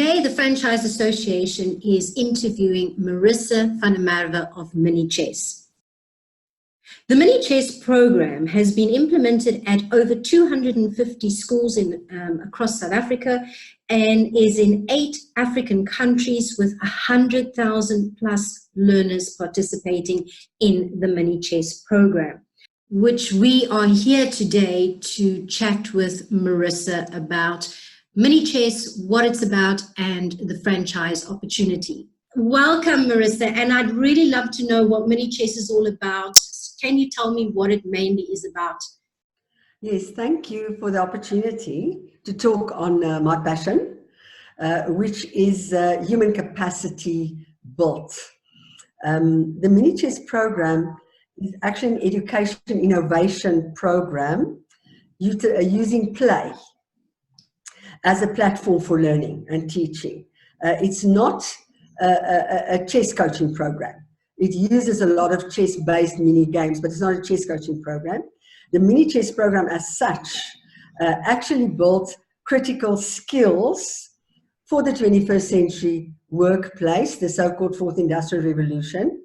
today, the Franchise Association is interviewing Marisa van der Merwe of Mini Chess. The Mini Chess program has been implemented at over 250 schools across South Africa and is in 8 African countries with 100,000 plus learners participating in the Mini Chess program, which we are here today to chat with Marisa about Mini Chess, what it's about, and the franchise opportunity. Welcome, Marisa, and I'd really love to know what Mini Chess is all about. Can you tell me what it mainly is about? Yes, thank you for the opportunity to talk on my passion, which is human capacity built. The Mini Chess program is actually an education innovation program using play as a platform for learning and teaching. It's not a chess coaching program. It uses a lot of chess-based mini games, but it's not a chess coaching program. The Mini Chess program as such actually built critical skills for the 21st century workplace, the so-called Fourth Industrial Revolution,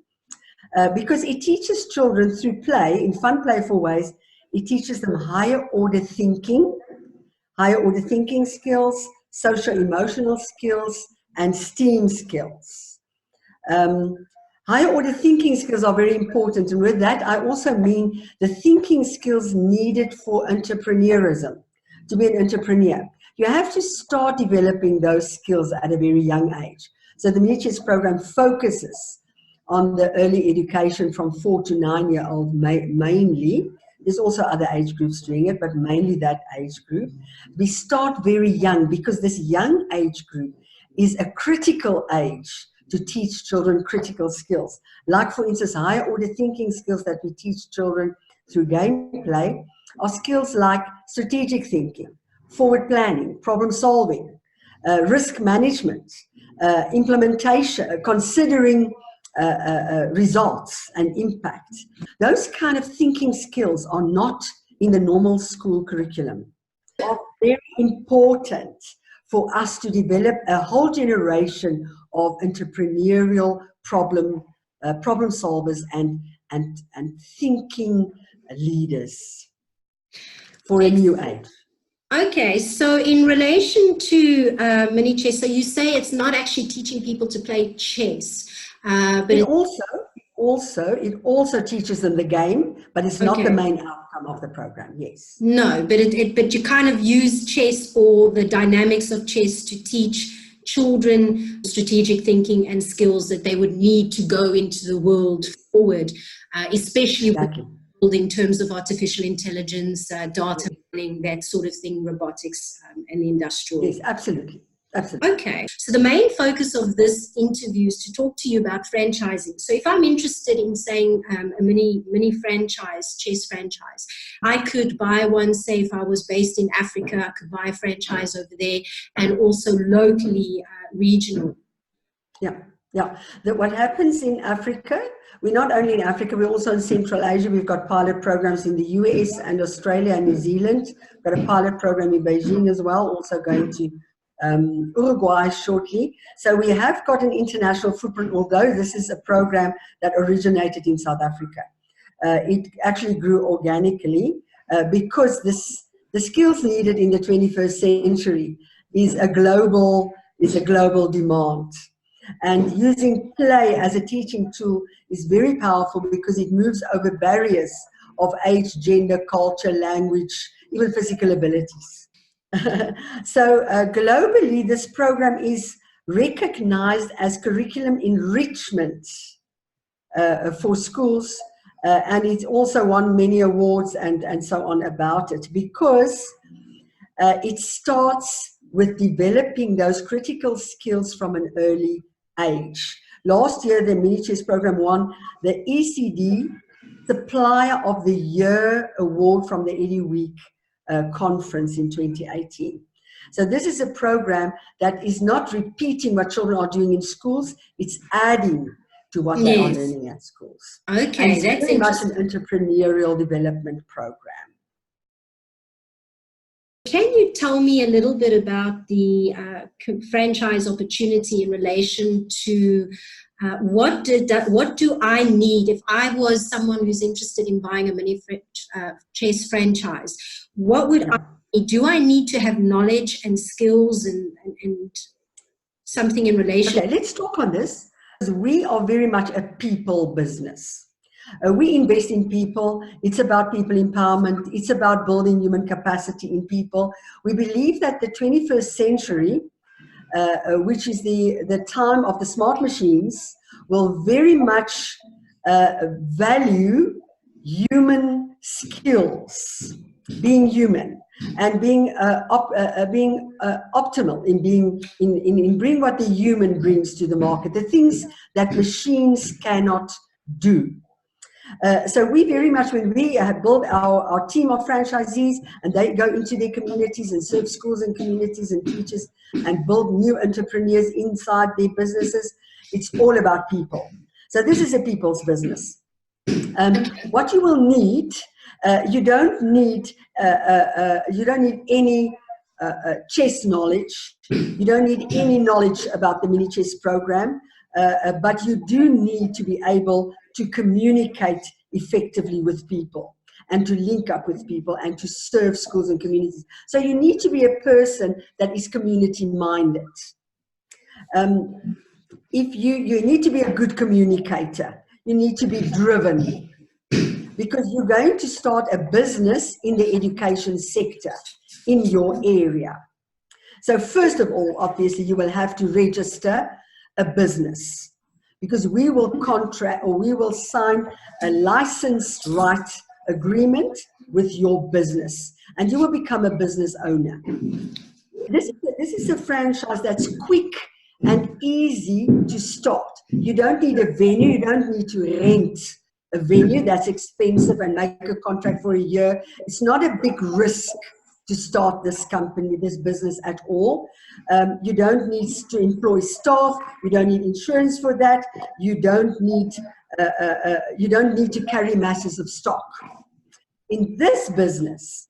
because it teaches children through play, in fun, playful ways. It teaches them higher order thinking skills, social-emotional skills, and STEAM skills. Higher order thinking skills are very important, and with that I also mean the thinking skills needed for entrepreneurism, to be an entrepreneur. You have to start developing those skills at a very young age. So the Mini Chess program focuses on the early education from 4 to 9-year-old mainly. There's also other age groups doing it, but mainly that age group. We start very young because this young age group is a critical age to teach children critical skills. Like, for instance, higher order thinking skills that we teach children through gameplay are skills like strategic thinking, forward planning, problem solving, risk management, implementation, considering results and impact. Those kind of thinking skills are not in the normal school curriculum. They are very important for us to develop a whole generation of entrepreneurial problem solvers and thinking leaders for a new age. Okay, so in relation to Mini Chess, so you say it's not actually teaching people to play chess, but it also teaches them the game, but it's not the main outcome of the program. Yes. No, but you kind of use chess or the dynamics of chess to teach children strategic thinking and skills that they would need to go into the world forward, especially in terms of artificial intelligence, data mining, that sort of thing, robotics, and the industrial. Yes, absolutely. Absolutely. Okay, so the main focus of this interview is to talk to you about franchising. So if I'm interested in saying a mini franchise, chess franchise, I could buy one, say if I was based in Africa, I could buy a franchise over there, and also locally, regional. Yeah. What happens in Africa, we're not only in Africa, we're also in Central Asia. We've got pilot programs in the US and Australia and New Zealand. We've got a pilot program in Beijing as well, also going to Uruguay shortly. So we have got an international footprint, although this is a program that originated in South Africa. It actually grew organically because the skills needed in the 21st century is a global demand. And using play as a teaching tool is very powerful because it moves over barriers of age, gender, culture, language, even physical abilities. So globally, this program is recognized as curriculum enrichment for schools, and it's also won many awards and so on about it, because it starts with developing those critical skills from an early age. Last year, the Mini Chess program won the ECD Supplier of the Year award from the Eddie Week conference in 2018. So this is a program that is not repeating what children are doing in schools, it's adding to what they are learning at schools. Okay, and it's that's very much an entrepreneurial development program. can you tell me a little bit about the franchise opportunity in relation to what do I need if I was someone who's interested in buying a mini chess franchise? What would do I need to have knowledge and skills and something in relation? Okay, let's talk on this. We are very much a people business. We invest in people. It's about people empowerment. It's about building human capacity in people. We believe that the 21st century, which is the time of the smart machines, will very much value human skills, being human, and being optimal in bringing what the human brings to the market, the things that machines cannot do. So we very much, when we have built our team of franchisees and they go into their communities and serve schools and communities and teachers and build new entrepreneurs inside their businesses, it's all about people. So this is a people's business. What you will need, you don't need any chess knowledge. You don't need any knowledge about the mini chess program, but you do need to be able to communicate effectively with people and to link up with people and to serve schools and communities. So you need to be a person that is community minded. If you need to be a good communicator, you need to be driven, because you're going to start a business in the education sector in your area. So first of all, obviously, you will have to register a business, because we will contract or we will sign a licensed right agreement with your business, and you will become a business owner. This is a franchise that's quick and easy to start. You don't need a venue. You don't need to rent a venue. That's expensive and make a contract for a year. It's not a big risk to start this company, this business at all. You don't need to employ staff. You don't need insurance for that. You don't need to carry masses of stock. In this business,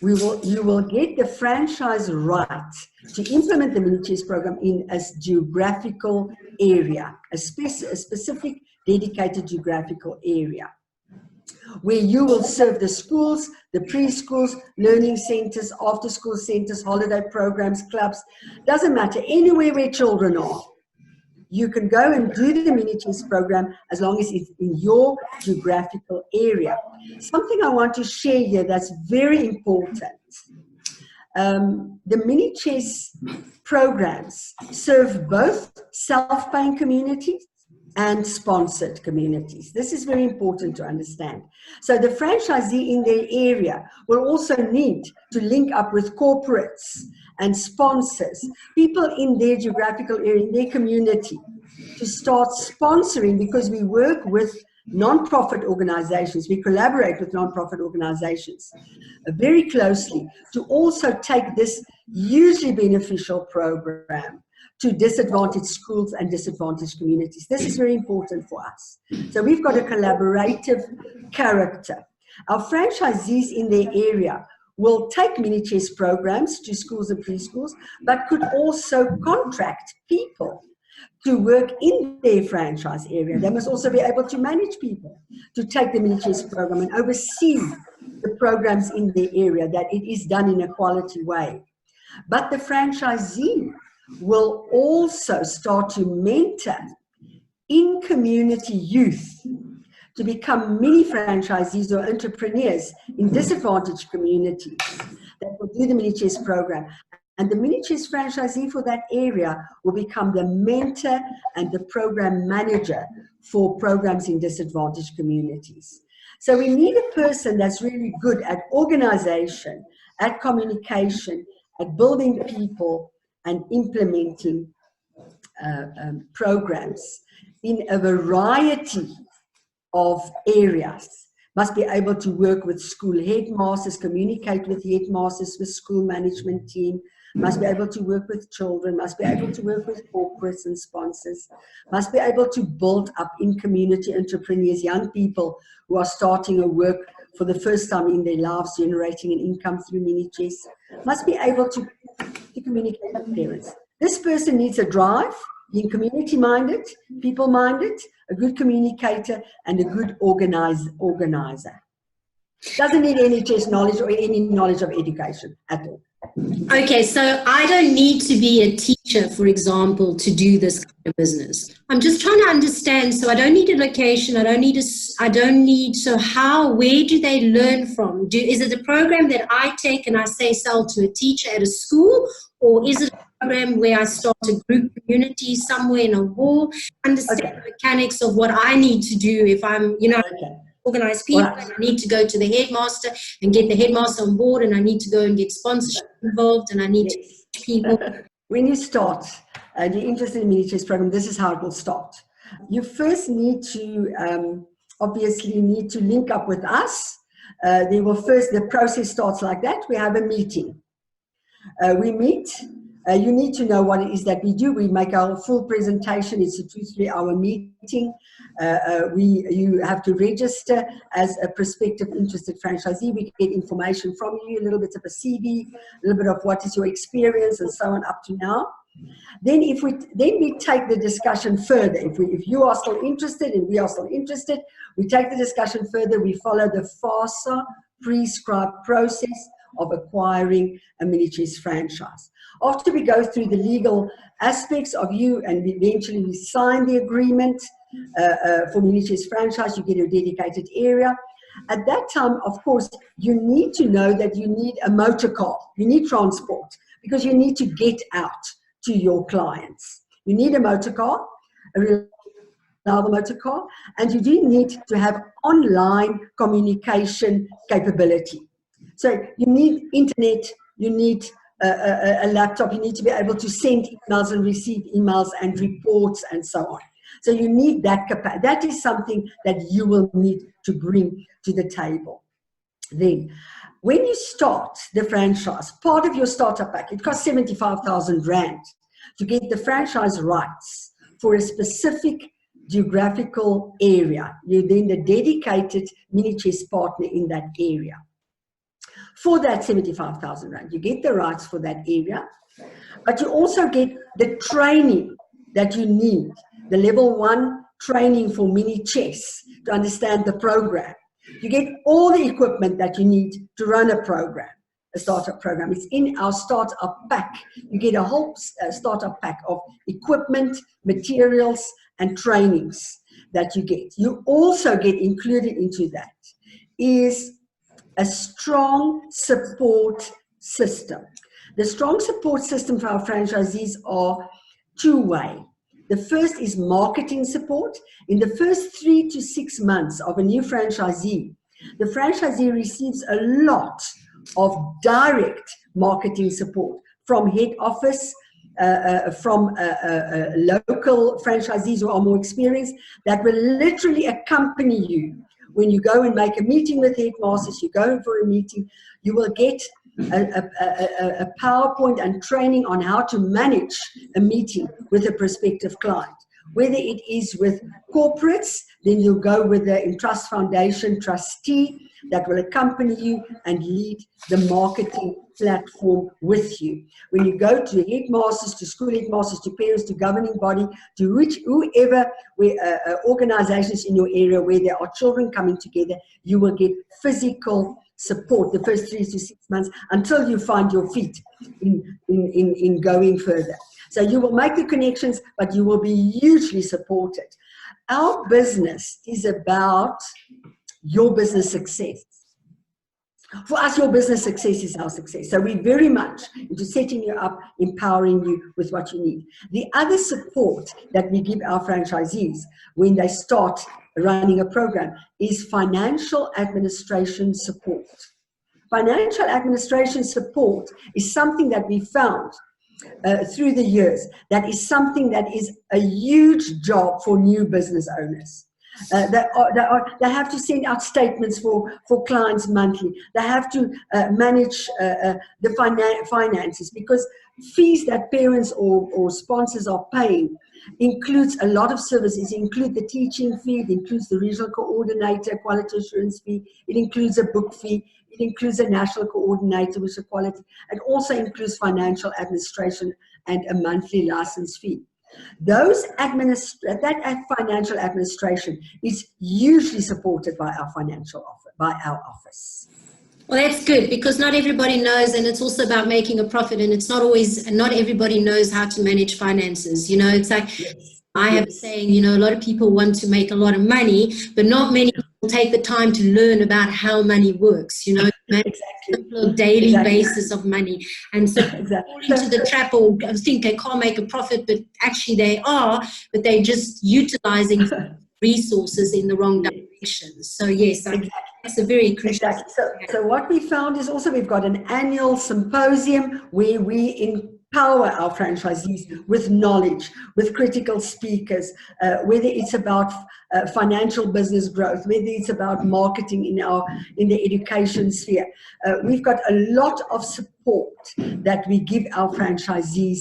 you will get the franchise right to implement the mini chess program in a geographical area, a specific dedicated geographical area, where you will serve the schools, the preschools, learning centers, after school centers, holiday programs, clubs. Doesn't matter, anywhere where children are. You can go and do the mini chess program as long as it's in your geographical area. Something I want to share here that's very important. The mini chess programs serve both self-paying communities and sponsored communities. This is very important to understand. So the franchisee in their area will also need to link up with corporates and sponsors, people in their geographical area, in their community, to start sponsoring, because we work with non-profit organizations, we collaborate with non-profit organizations very closely to also take this hugely beneficial program to disadvantaged schools and disadvantaged communities. This is very important for us. So we've got a collaborative character. Our franchisees in their area will take mini chess programs to schools and preschools, but could also contract people to work in their franchise area. They must also be able to manage people to take the mini chess program and oversee the programs in their area, that it is done in a quality way. But the franchisee will also start to mentor in-community youth to become mini franchisees or entrepreneurs in disadvantaged communities that will do the mini chess program. And the mini chess franchisee for that area will become the mentor and the program manager for programs in disadvantaged communities. So we need a person that's really good at organization, at communication, at building people and implementing programs in a variety of areas. Must be able to work with school headmasters, communicate with headmasters, with school management team, must be able to work with children, must be able to work with corporates and sponsors, must be able to build up in community entrepreneurs, young people who are starting a work for the first time in their lives, generating an income through mini chess, must be able to communicate with parents. This person needs a drive, being community-minded, people-minded, a good communicator, and a good organizer. Doesn't need any chess knowledge or any knowledge of education at all. Okay, so I don't need to be a teacher, for example, to do this kind of business. I'm just trying to understand. So I don't need a location. Where do they learn from? Is it a program that I take and I say sell to a teacher at a school, or is it a program where I start a group community somewhere in a hall, understand the mechanics of what I need to do if I'm, organize people, and I need to go to the headmaster and get the headmaster on board, and I need to go and get sponsorship involved, and I need to teach people. When you start and you're interested in mini chess program, this is how it will start. You first need to obviously need to link up with us. The process starts like that. We have a meeting. We meet. You need to know what it is that we do. We make our full presentation. It's a 2-3 hour meeting. You have to register as a prospective interested franchisee. We get information from you, a little bit of a CV, a little bit of what is your experience, and so on up to now. Then we take the discussion further. If you are still interested and we are still interested, we take the discussion further. We follow the FASA prescribed process of acquiring a mini chess franchise. After we go through the legal aspects of you, and eventually we sign the agreement for mini chess franchise, you get a dedicated area. At that time, of course, you need to know that you need a motor car. You need transport, because you need to get out to your clients. You need a motor car, a reliable motor car, and you do need to have online communication capability. So you need internet, you need a laptop, you need to be able to send emails and receive emails and reports and so on. So you need that capacity. That is something that you will need to bring to the table. Then, when you start the franchise, part of your startup pack, it costs 75,000 Rand to get the franchise rights for a specific geographical area. You're then the dedicated mini chess partner in that area. For that 75,000 Rand, you get the rights for that area, but you also get the training that you need, the level 1 training for mini chess to understand the program. You get all the equipment that you need to run a program, a startup program. It's in our startup pack. You get a whole startup pack of equipment, materials, and trainings that you get. You also get included into that is a strong support system. The strong support system for our franchisees are two-way. The first is marketing support. In the first 3 to 6 months of a new franchisee, the franchisee receives a lot of direct marketing support from head office, from local franchisees who are more experienced, that will literally accompany you. When you go and make a meeting with headmasters, you go in for a meeting, you will get a PowerPoint and training on how to manage a meeting with a prospective client. Whether it is with corporates, then you'll go with the Entrust Foundation trustee that will accompany you and lead the marketing platform with you. When you go to headmasters, to school headmasters, to parents, to governing body, to whoever organizations in your area where there are children coming together, you will get physical support the first 3 to 6 months until you find your feet in going further. So you will make the connections, but you will be hugely supported. Our business is about your business success. For us, your business success is our success. So we're very much into setting you up, empowering you with what you need. The other support that we give our franchisees when they start running a program is financial administration support. Financial administration support is something that we found through the years. That is something that is a huge job for new business owners. They have to send out statements for clients monthly. They have to manage the finances, because fees that parents or sponsors are paying includes a lot of services. It includes the teaching fee, it includes the regional coordinator, quality assurance fee, it includes a book fee, it includes a national coordinator, which is quality, and also includes financial administration and a monthly license fee. That financial administration is usually supported by our office. Well, that's good, because not everybody knows, and it's also about making a profit, and it's not always, and not everybody knows how to manage finances. You know, it's like, yes. I have a saying, you know, a lot of people want to make a lot of money, but not many people take the time to learn about how money works, you know, exactly. a daily basis of money. And so fall into the trap or think they can't make a profit, but actually they are, but they're just utilizing resources in the wrong direction. So yes, exactly. That's a very crucial. Exactly. So what we found is also we've got an annual symposium where we empower our franchisees with knowledge, with critical speakers, whether it's about financial business growth, whether it's about marketing in the education sphere. We've got a lot of support that we give our franchisees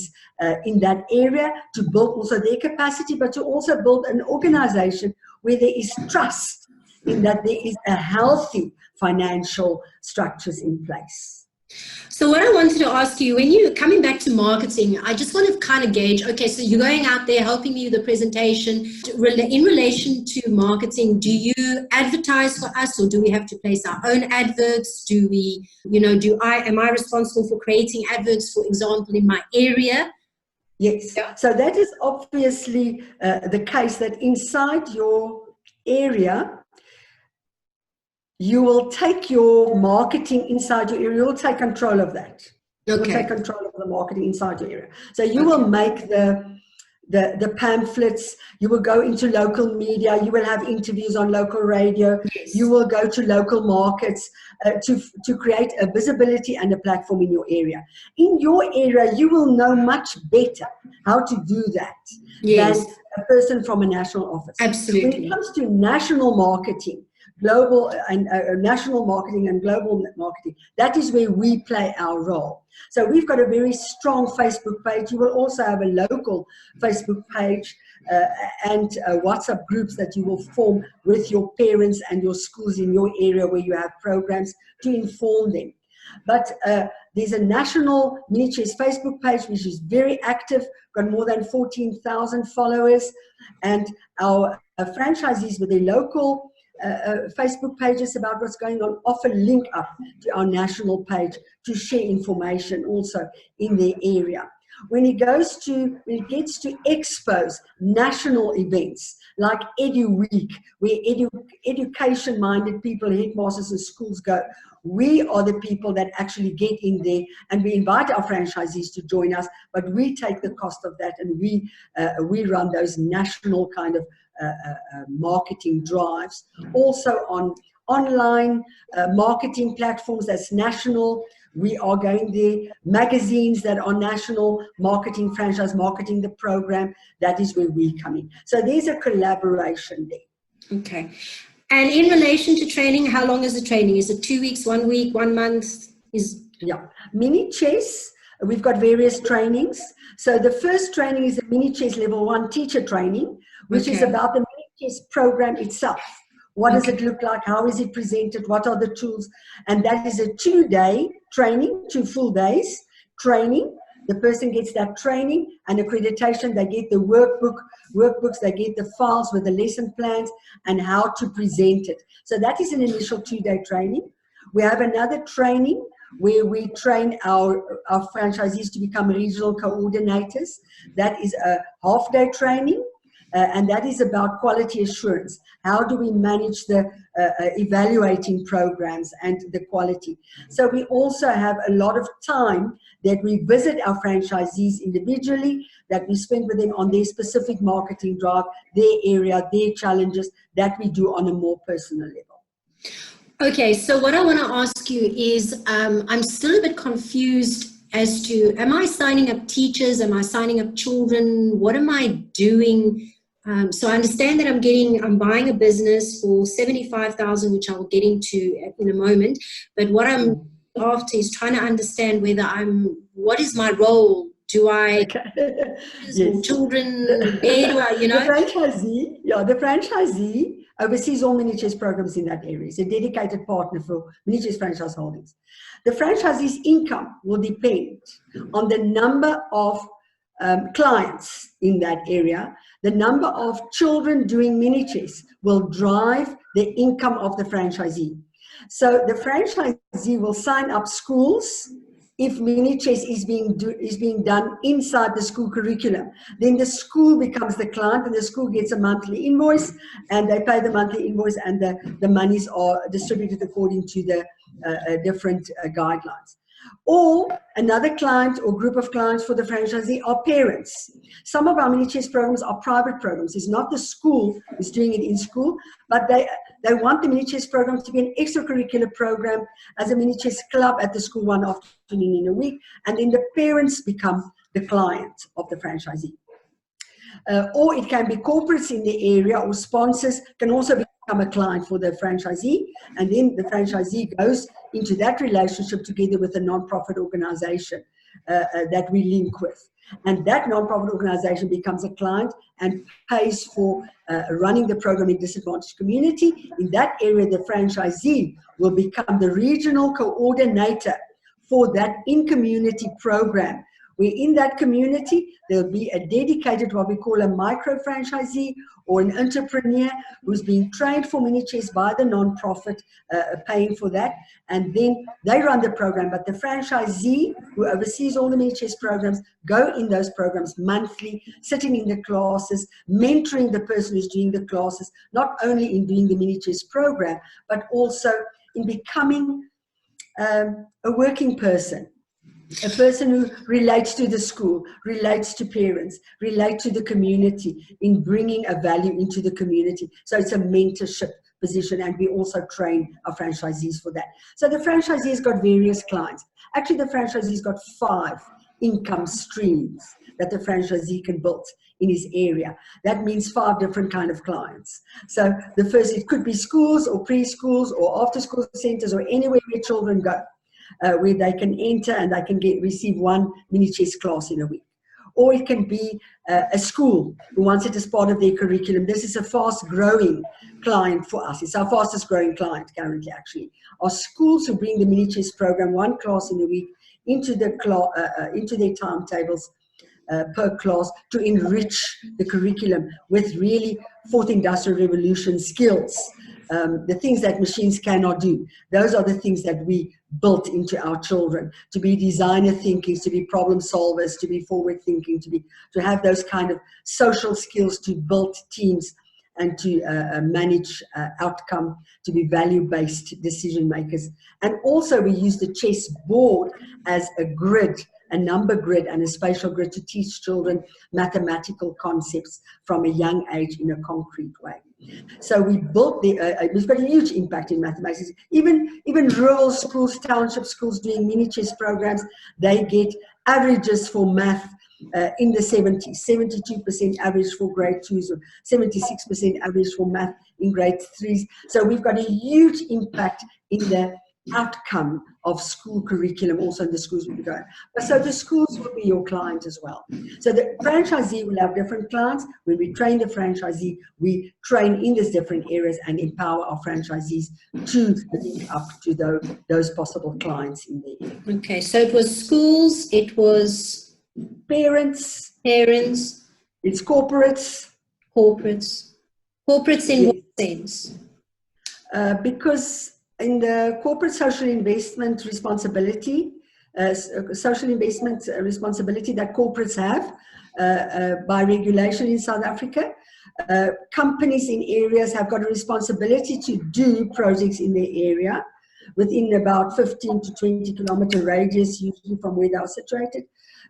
in that area to build also their capacity, but to also build an organization where there is trust in that there is a healthy financial structures in place. So what I wanted to ask you, when you're coming back to marketing, I just want to kind of gauge, okay, so you're going out there helping me with the presentation. In relation to marketing, do you advertise for us, or do we have to place our own adverts? Do we, you know, am I responsible for creating adverts, for example, in my area? Yes. Yeah. So that is obviously the case, that inside your area, you will take your marketing inside your area. You'll take control of that. Okay. You'll take control of the marketing inside your area. So you will make the pamphlets. You will go into local media. You will have interviews on local radio. Yes. You will go to local markets to create a visibility and a platform in your area. In your area, you will know much better how to do that than a person from a national office. Absolutely. When it comes to national marketing, global and national marketing and global marketing, that is where we play our role. So we've got a very strong Facebook page. You will also have a local Facebook page and WhatsApp groups that you will form with your parents and your schools in your area where you have programs to inform them. But there's a national Mini Chess Facebook page which is very active, got more than 14,000 followers, and our franchisees with their local Facebook pages about what's going on often link up to our national page to share information also in their area. When it gets to expos, national events like Edu Week, where education-minded people, headmasters and schools go, we are the people that actually get in there, and we invite our franchisees to join us, but we take the cost of that, and we run those national kind of marketing drives. Also on online marketing platforms that's national, we are going there. Magazines that are national, marketing, franchise marketing, the program, that is where we come in. So there's a collaboration there. Okay. And in relation to training, how long is the training? Is it 2 weeks, 1 week, 1 month? Yeah. Mini Chess, we've got various trainings. So the first training is a Mini Chess Level 1 teacher training, which is about the Mini Chess program itself. What does it look like? How is it presented? What are the tools? And that is a 2-day training, 2 full days training. The person gets that training and accreditation. They get the workbooks, they get the files with the lesson plans and how to present it. So that is an initial 2-day training. We have another training where we train our franchisees to become regional coordinators. That is a half-day training. And that is about quality assurance. How do we manage the evaluating programs and the quality? So we also have a lot of time that we visit our franchisees individually, that we spend with them on their specific marketing drive, their area, their challenges, that we do on a more personal level. Okay, so what I want to ask you is, I'm still a bit confused as to, am I signing up teachers? Am I signing up children? What am I doing? So I understand that I'm buying a business for 75,000, which I'll get into in a moment. But what I'm after is trying to understand what is my role Do I, Okay. or children, where do I, The franchisee oversees all mini chess programs in that area. It's a dedicated partner for mini chess franchise holdings. The franchisee's income will depend on the number of clients in that area. The number of children doing mini chess will drive the income of the franchisee. So the franchisee will sign up schools. If mini chess is being done inside the school curriculum, then the school becomes the client, and the school gets a monthly invoice, and they pay the monthly invoice, and the monies are distributed according to the different guidelines. Or another client or group of clients for the franchisee are parents. Some of our mini chess programs are private programs. It's not the school who's doing it in school, but they want the mini chess program to be an extracurricular program as a mini chess club at the school one afternoon in a week, and then the parents become the client of the franchisee. Or it can be corporates in the area, or sponsors can also become a client for the franchisee, and then the franchisee goes into that relationship together with a non-profit organization that we link with. And that non-profit organization becomes a client and pays for running the program in disadvantaged community. In that area, the franchisee will become the regional coordinator for that in-community program, where in that community, there'll be a dedicated, what we call a micro-franchisee or an entrepreneur who's being trained for mini chess by the non-profit, paying for that. And then they run the program, but the franchisee who oversees all the mini chess programs go in those programs monthly, sitting in the classes, mentoring the person who's doing the classes, not only in doing the mini chess program, but also in becoming a working person. A person who relates to the school, relates to parents, relates to the community in bringing a value into the community. So it's a mentorship position, and we also train our franchisees for that. So the franchisee's got various clients. Actually, the franchisee's got 5 income streams that the franchisee can build in his area. That means 5 different kind of clients. So the first, it could be schools or preschools or after-school centers or anywhere where children go. Where they can enter and they can receive 1 mini chess class in a week. Or it can be a school who wants it as part of their curriculum. This is a fast-growing client for us. It's our fastest-growing client currently, actually. Are schools who bring the mini chess program 1 class in a week into their timetables per class to enrich the curriculum with really 4th Industrial Revolution skills. The things that machines cannot do. Those are the things that we built into our children, to be designer thinking, to be problem solvers, to be forward thinking, to have those kind of social skills, to build teams and to manage outcome, to be value-based decision makers. And also we use the chess board as a grid, a number grid and a spatial grid to teach children mathematical concepts from a young age in a concrete way. So we built we've got a huge impact in mathematics. Even rural schools, township schools doing mini chess programs, they get averages for math in the 70s, 72% average for grade 2s, or 76% average for math in grade 3s. So we've got a huge impact in the outcome of school curriculum, also in the schools we go. So the schools will be your client as well. So the franchisee will have different clients. When we train the franchisee, we train in these different areas and empower our franchisees to link up to those possible clients in the area. Okay, so it was schools, it was parents, it's corporates. Corporates in what sense? Because in the corporate social investment responsibility that corporates have by regulation in South Africa, companies in areas have got a responsibility to do projects in their area within about 15 to 20 kilometer radius, usually from where they are situated,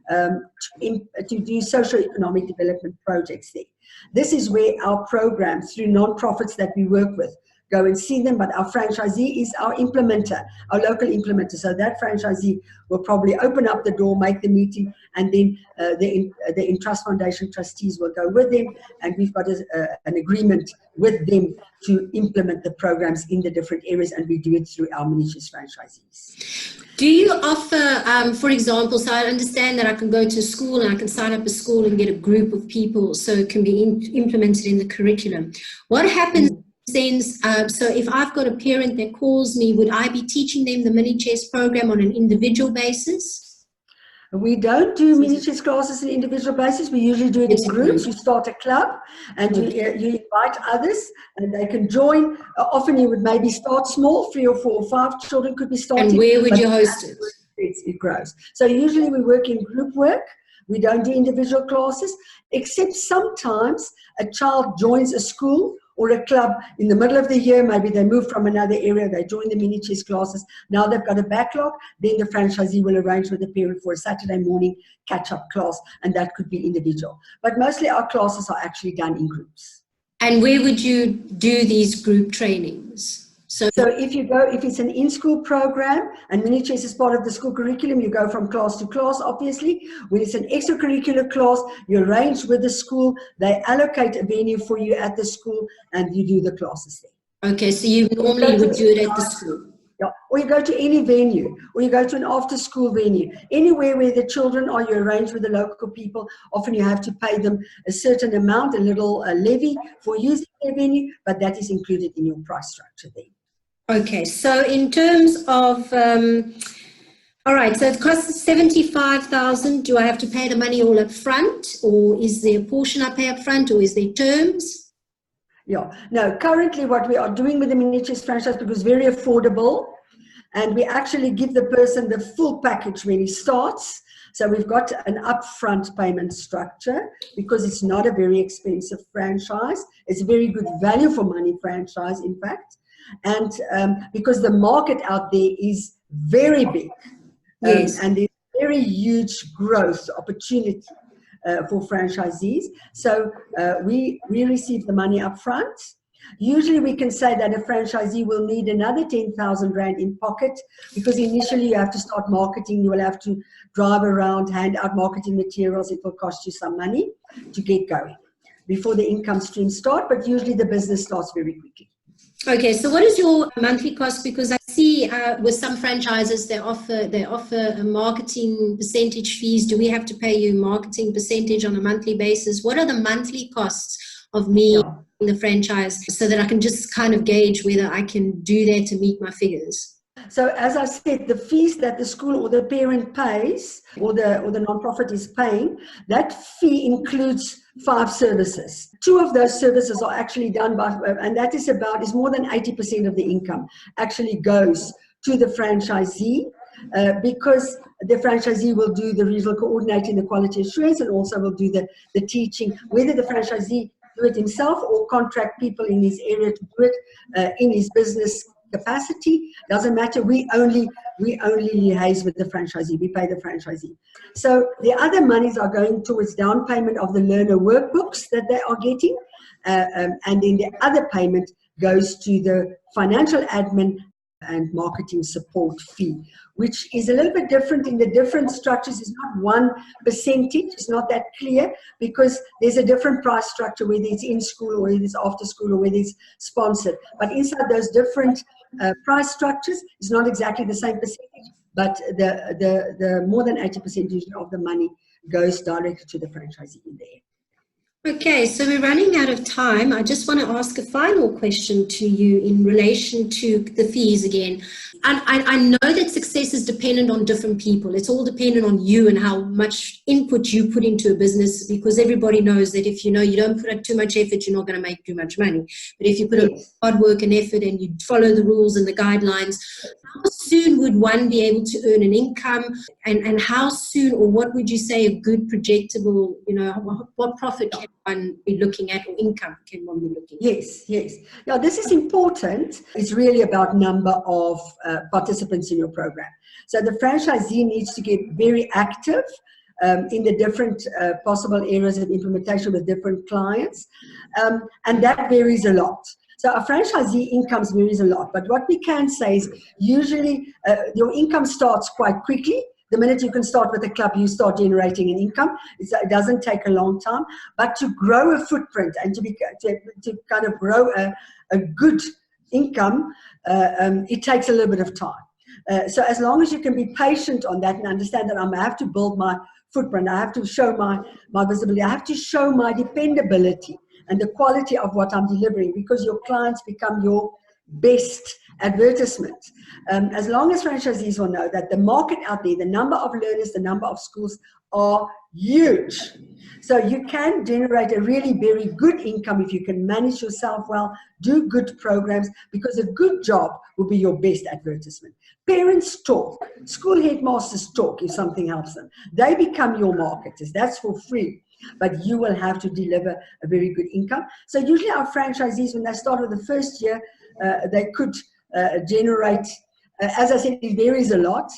to do socio-economic development projects there. This is where our programs, through non-profits that we work with, go and see them, but our franchisee is our implementer, our local implementer. So that franchisee will probably open up the door, make the meeting, and then the Entrust Foundation trustees will go with them, and we've got an agreement with them to implement the programs in the different areas, and we do it through our mini chess franchisees. Do you offer, for example, so I understand that I can go to school and I can sign up a school and get a group of people so it can be implemented in the curriculum. What happens then, so if I've got a parent that calls me, would I be teaching them the mini chess program on an individual basis? We don't do mini chess classes on an individual basis. We usually do it in groups. You start a club and you invite others and they can join. Often you would maybe start small, 3 or 4 or 5 children could be starting. And where would you host it? It grows. So usually we work in group work. We don't do individual classes, except sometimes a child joins a school or a club in the middle of the year. Maybe they move from another area, they join the mini chess classes. Now they've got a backlog, then the franchisee will arrange with the parent for a Saturday morning catch-up class, and that could be individual. But mostly our classes are actually done in groups. And where would you do these group trainings? So if it's an in-school program and mini chess is part of the school curriculum, you go from class to class, obviously. When it's an extracurricular class, you arrange with the school, they allocate a venue for you at the school, and you do the classes there. Okay, so you normally would do it at the school. Yeah, or you go to any venue, or you go to an after-school venue. Anywhere where the children are, you arrange with the local people. Often you have to pay them a certain amount, a little levy for using their venue, but that is included in your price structure there. Okay, so in terms of, all right, so it costs 75,000. Do I have to pay the money all up front, or is there a portion I pay up front, or is there terms? Yeah, no, currently what we are doing with the mini chess franchise, because it's very affordable, and we actually give the person the full package when he starts. So we've got an upfront payment structure because it's not a very expensive franchise. It's a very good value for money franchise, in fact. And because the market out there is very big, yes, and there's very huge growth opportunity for franchisees. So we receive the money up front. Usually we can say that a franchisee will need another 10,000 Rand in pocket, because initially you have to start marketing, you will have to drive around, hand out marketing materials, it will cost you some money to get going before the income stream start, but usually the business starts very quickly. Okay, so what is your monthly cost? Because I see with some franchises they offer a marketing percentage fees. Do we have to pay you marketing percentage on a monthly basis? What are the monthly costs of me in the franchise, so that I can just kind of gauge whether I can do that to meet my figures? So as I said, the fees that the school or the parent pays, or the nonprofit is paying, that fee includes 5 services. 2 of those services are actually done by, and that is more than 80% of the income actually goes to the franchisee, because the franchisee will do the regional coordinating, the quality assurance, and also will do the teaching, whether the franchisee do it himself or contract people in his area to do it in his business capacity, doesn't matter. We only liaise with the franchisee. We pay the franchisee. So the other monies are going towards down payment of the learner workbooks that they are getting, and then the other payment goes to the financial admin and marketing support fee, which is a little bit different in the different structures. It's not one percentage, it's not that clear, because there's a different price structure, whether it's in school or whether it's after school or whether it's sponsored. But inside those different price structures, it's not exactly the same percentage, but the more than 80% of the money goes directly to the franchisee in there. Okay, so we're running out of time. I just want to ask a final question to you in relation to the fees again. And I know that success is dependent on different people. It's all dependent on you and how much input you put into a business, because everybody knows that if you don't put up too much effort, you're not going to make too much money. But if you put in hard work and effort and you follow the rules and the guidelines, how soon would one be able to earn an income? And how soon, or what would you say a good projectable, what profit can one be looking at, or income can one be looking at? Yes. Now, this is important. It's really about number of participants in your program. So the franchisee needs to get very active in the different possible areas of implementation with different clients, and that varies a lot. So our franchisee incomes varies a lot, but what we can say is usually your income starts quite quickly. The minute you can start with a club, you start generating an income. It doesn't take a long time, but to grow a footprint and to kind of grow a good income, it takes a little bit of time. So as long as you can be patient on that and understand that I have to build my footprint, I have to show my visibility, I have to show my dependability and the quality of what I'm delivering, because your clients become your best advertisement. As long as franchisees will know that the market out there, the number of learners, the number of schools are huge. So you can generate a really very good income if you can manage yourself well, do good programs, because a good job will be your best advertisement. Parents talk, school headmasters talk if something helps them. They become your marketers. That's for free. But you will have to deliver a very good income. So usually our franchisees, when they start with the first year, they could generate, as I said, it varies a lot,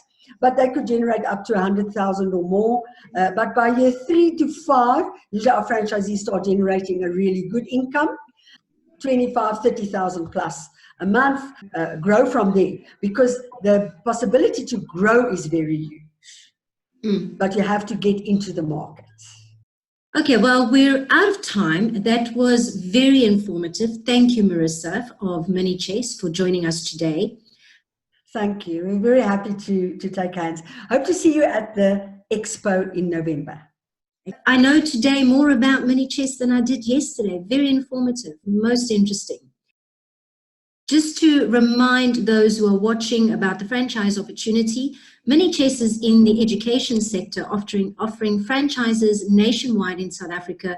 but they could generate up to 100,000 or more. But by year 3 to 5, usually our franchisees start generating a really good income, 25, 30,000 plus a month, grow from there, because the possibility to grow is very huge. But you have to get into the market. Okay, well, we're out of time. That was very informative. Thank you, Marisa of Mini Chase, for joining us today. Thank you. We're very happy to take hands. Hope to see you at the expo in November. I know today more about Mini Chess than I did yesterday. Very informative, most interesting. Just to remind those who are watching about the franchise opportunity, Mini Chess is in the education sector, offering franchises nationwide in South Africa,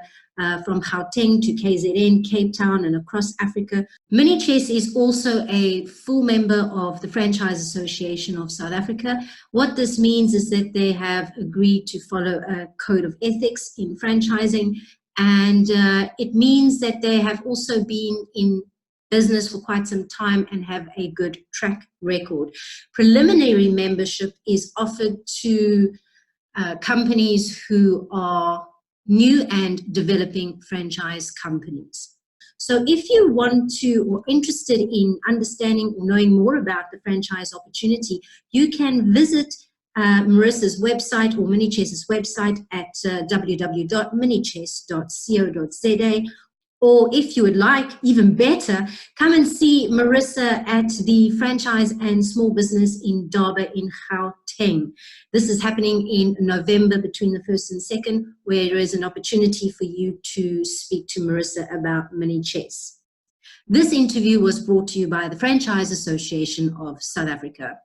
from Gauteng to KZN, Cape Town, and across Africa. Mini Chess is also a full member of the Franchise Association of South Africa. What this means is that they have agreed to follow a code of ethics in franchising, and it means that they have also been in business for quite some time and have a good track record. Preliminary membership is offered to companies who are new and developing franchise companies. So if you want to or interested in understanding or knowing more about the franchise opportunity, you can visit Marisa's website or Minichess's website at www.minichess.co.za. Or if you would like, even better, come and see Marisa at the Franchise and Small Business in Durban in Gauteng. This is happening in November between the 1st and 2nd, where there is an opportunity for you to speak to Marisa about Mini Chess. This interview was brought to you by the Franchise Association of South Africa.